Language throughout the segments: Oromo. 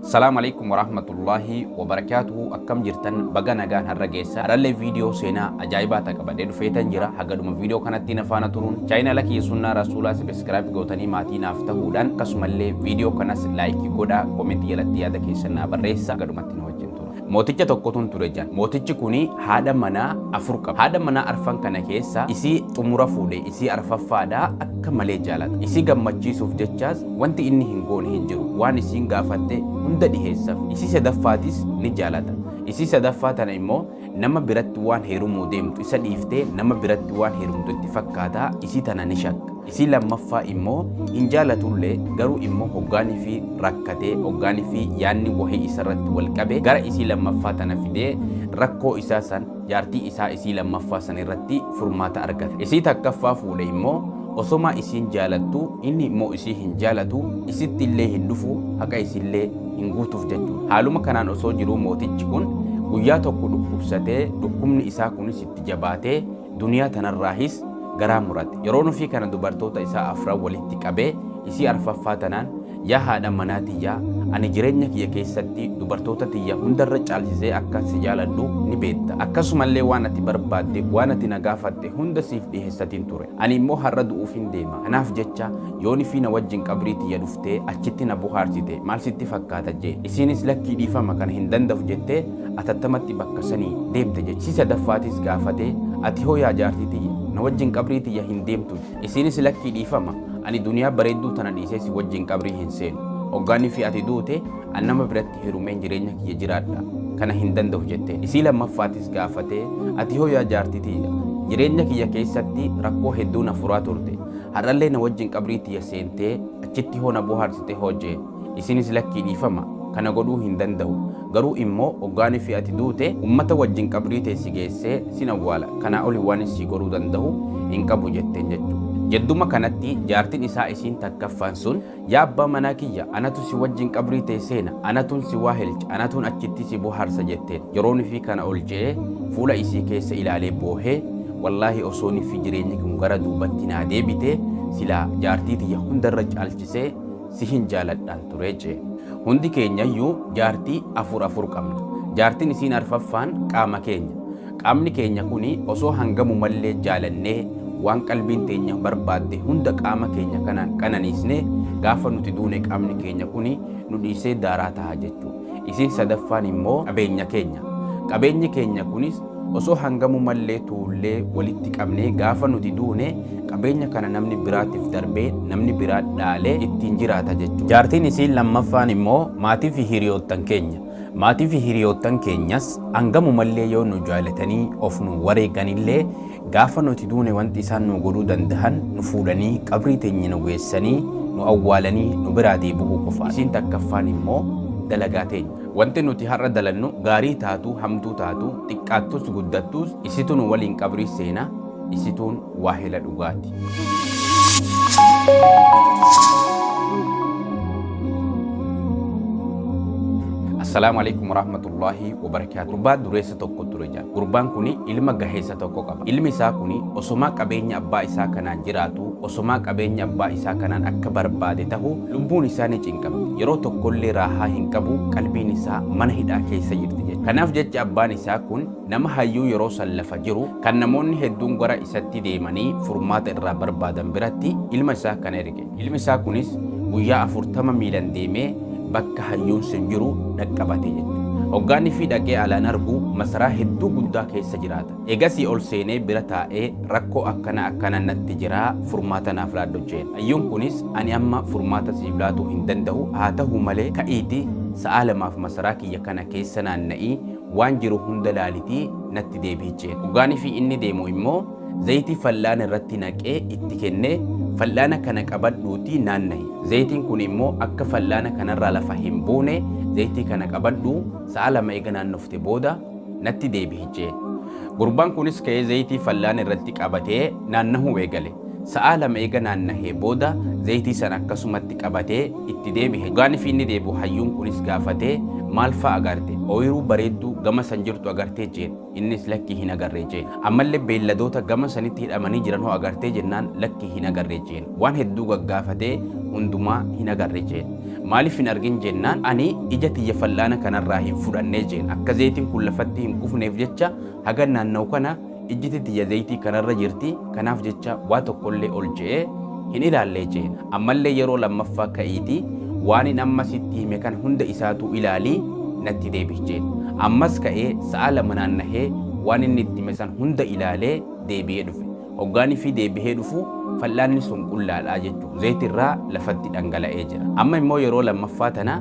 Assalamualaikum warahmatullahi wabarakatuh. Akkam jirtan baga nagaan har'a geessa. Har'allee viidiyoo seenaa ajaa'ibaa qabadee dhufeetan jira. Hagaduma viidiyoo kanatti na faana turuun chaayinaala kiyya sunnaa rasuulaa subscribe gootanii maatii naaf ta'uudhaan akkasumallee viidiyoo kanas laayikii godhaa, koomentii jalatti yaada keessan naa barreessaa. Hagadumatti na wajjin tura. Mooticha tokkotu ture jan. Mootichi kuni haadha manaa afur qaba. Haadha manaa arfan kana keessa isii xumura fuudhee isii arfaffaadhaa akka malee jaalata. Isii gammachiisuuf jechaas wanti inni hin goone hin jiru. Waan isiin gaafatte hunda dhiheessaaf. Isii sadaffaatis ni jaalata. Isii sadaffaa tana immoo nama biratti waan heerumuu deemtu isa dhiiftee nama biratti waan heerumtu itti fakkaata. Isii tana ni shakka. Isii lammaffaa immoo hin jaalatullee garuu immoo hoggaanii fi rakkatee hoggaanii fi yaanni wahii isarratti wal qabe gara isii lammaffaa tana fidee rakkoo isaa san jaartii isaa isii lammaffaa san irratti furmaata argata. Isii takkaffaa fuudhe immoo osoma isiin jaalattu inni immoo isii hin jaalatu isitti illee hin dhufu haqa isiillee hin guutuuf jechuudha. Haaluma kanaan osoo jiruu mootichi kun guyyaa tokko dhukkubsatee dhukkubni isaa kunis itti jabaatee duniyaa tanarraahis garaa murate. Yeroo nufi kana dubartoota isaa afran walitti qabee isii arfaffaa tanaan yaa haadha manaa tiyyaa ani jireenya kiyya keessatti dubartoota tiyya hundarra caalchisee akka si jaaladhu ni beekta. Akkasumallee waan ati barbaadde waan ati na gaafatte hunda siif dhiheessatiin ture. Ani immoo har'a du'uuf hin deema. Kanaaf jecha yooni fi na wajjin qabrii tiyya dhuftee achitti na buhaarsite maal sitti fakkaata jee. Isiinis lakkii dhiifama kana hin danda'u jettee atattamatti bakka sanii deemte jee. Isii sadaffaatis gaafatee ati hoo yaa jaartii tiyya na wajjin qabrii tiyya hin deemtu. Isiinis lakkii dhiifama ani duniyaa bareedduu tana dhiisee si wajjin qabrii hin seenu. Hoggaanii fi ati duute an nama biratti hirumeen jireenya kiyya jiraadha kana hin danda'u jettee. Isii lammaffaatis gaafatee ati hoo yaa jaartii tiyya jireenya kiyya keessatti rakkoo hedduu na furaa turte. Har'allee na wajjin qabrii tiyya seentee achitti hoo na bohaarsite hoo jee. Isiinis lakkii dhiifama kana godhuu hin danda'u. Garuu immoo hoggaanii fi ati duute ummata wajjin qabrii teessi geessee sin awwaala. Kana oli waan si godhuu danda'u hin qabu jetteen jechuudha. Jedduma kanatti jaartiin isaa isiin takkaffaan sun yaa abbaa manaa kiyya anatu si wajjin qabrii teesseena anatuun si waa helcha anatuun achitti si bohaarsa jetteen. Yeroon fi kana ol je'ee fuula isii keessa ilaalee boohee wallaahi osoon fi jireenyi kun gara duubatti naa deebite silaa jaartii tiyya hundarra caalchisee si hin jaaladhaan ture jee. Hundi keenyayyuu jaartii afur qabna. Jaartiin isiin arfaffaan qaama keenya. Qaamni keenya kuni osoo hangamu mallee jaalannee waan qalbiin teenya barbaadde hunda qaama keenya kanaan qananiisne gaafa nuti duune qaamni keenya kuni nu dhiisee daaraa ta'a jechuudha. Isiin sadaffaan immoo qabeenya keenya. Qabeenyi keenya kunis osoo hangamu mallee tuullee walitti qabnee gaafa nuti duune qabeenya kana namni biraatiif darbee namni biraa dhaalee ittiin jiraata jechuudha. Jaartiin isiin lammaffaan immoo maatii fi hiriyoottan keenya. Maatii fi hiriyoottan keenyas hangamu mallee yoo nu jaalatanii of nu wareeganillee gaafa nuti duune wanti isaan nu godhuu danda'an nu fuudhanii qabrii teenya nu geessanii nu awwaalanii nu biraa deebi'uu qofa. Isiin takkaffaan immoo dalagaa teenya. Wanti nuti har'a dalannu gaarii taatu hamtuu taatu xiqqaattus guddattus isitu nu waliin qabrii seenaa isituun waahela dhugaati. Assalamualaikum warahmatullahi wabarakatuh. Gurbaa dureessa tokko ture jira. Gurbaan kuni ilma gaheessa tokko qaba. Ilmi isaa kuni osoma qabeenya abbaa isaa kanaan jiraatu, osoma qabeenya abbaa isaa kanaan akka barbaade tahu lubbuun isaa ni cinqamti. Yeroo tokkollee raahaa hin qabu, qalbiin isaa mana hidhaa keessa jirti jechuudha. Kanaaf jecha abbaan isaa kun nama hayyuu yeroo san lafa jiru kan namoonni hedduun gara isatti deemanii furmaata irraa barbaadan biratti ilma isaa kana erge. Ilmi isaa kunis guyyaa 40 miilan deemee bakka hayyuun sun jiru dhaqqabate jechuudha. Hoggaanii fi dhaqee alaan argu masaraa hedduu guddaa keessa jiraata. Egasii ol seenee bira taa'ee rakkoo akkana natti jira furmaata naaf laadhu jeen. Hayyuun kunis ani amma furmaata siif laatu hin danda'u haa ta'u malee ka'iiti sa'a lamaaf masaraa kiyya kana keessa naanna'ii waan jiru hunda laalitii natti deebi'i jeen. Hoggaanii fi inni deemu immoo zayitii fal'aana irratti naqee itti kennee fal'aana kana qabadhuutii naannahi. Zayitiin kun immoo akka fal'aana kanarraa lafa hin buune zayitii kana qabadhu sa'a lama eega naannofte booda natti deebi'i jeen. Gurbaan kunis ka'ee zayitii fal'aana irratti qabatee naannahuu eegale. Sa'a lama eega naannahee booda zayitii sana akkasumatti qabatee itti deebi'e. Hoggaanii fi inni deebi'u hayyuun kunis gaafatee maal fa'a agarte? Ooyiruu bareedduu gama san jirtu agartee jeen. Innis lakkii hin agarree jeen. Ammallee beelladoota gama sanitti hidhamanii jiran hoo agartee jennaan lakkii hin agarree jeen. Waan hedduu gaggaafatee hundumaa hin agarree jeen. maaliif hin argin jennaan ani ija tiyya fal'aana kanarraa hin fudhannee jeen akka zayitiin kun lafatti hin kufneef jecha haga naanna'u kana ijjiti tiyya zayitii kanarra jirti kanaaf jecha waa tokkollee ol je'ee hin ilaallee jeen ammallee yeroo lammaffaa ka'iitii waan hin amma sitti hime kan hunda isaatu ilaalii natti deebis jeen ammas ka'ee sa'a lama naannahee waan inni itti hime san hunda ilaalee deebi'ee dhufe hoggaanii fi deebi'ee dhufu fal'aanni sun qullaadhaa jechuun zayitirraa lafatti dhangala'ee jira amma immoo yeroo lammaffaa tana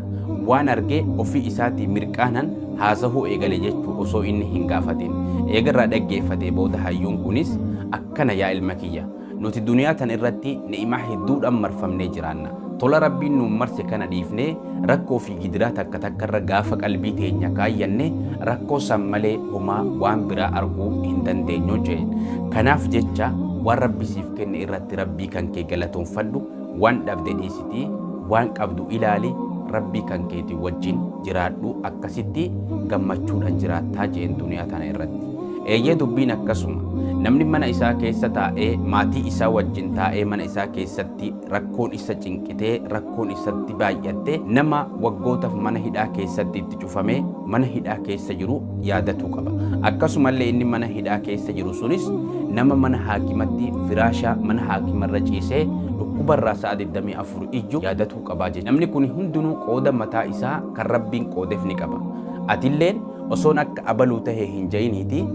waan argee ofii isaatii mirqaanan haasahuu eegale jechuu osoo inni hin gaafatin eegarraa dhaggeeffatee booda hayyuun kunis akkana yaa ilma kiyya nuti duniyaa tan irratti ni'imaa hedduudhaan marfamnee jiraanna tola rabbiin nuun marse kana dhiifnee rakkoo fi gidiraa takka takkarra gaafa qalbii teenya kaayyanne rakkoo san malee homaa waan biraa arguu hin dandeenyu jeen kanaaf jecha waan rabbi siif kenne irratti rabbii kan kee galatoonfadhu waan dhabde dhiisitii waan qabdu ilaali rabbii kan keetii wajjin jiraadhu akkasitti gammachuudhaan jiraattaa jeen duniyaa tana irratti eeyyee dubbiin akkasuma namni mana isaa keessa taa'ee maatii isaa wajjin taa'ee mana isaa keessatti rakkoon isa cinqitee rakkoon isatti baay'atte nama waggootaaf mana hidhaa keessatti itti cufamee mana hidhaa keessa jiru yaadatuu qaba akkasumallee inni mana hidhaa keessa jiru sunis nama mana haakimatti firaashaa mana haakimarra ciisee dhukkubarraa sa'a 24 ijju yaadatuu qabaa jechuudha namni kun hundinuu qooda mataa isaa kan rabbiin qoodeef ni qaba atilleen osoon akka abaluu tahee hin jayiniiti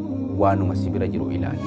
waanuma si bira jiru ilaali.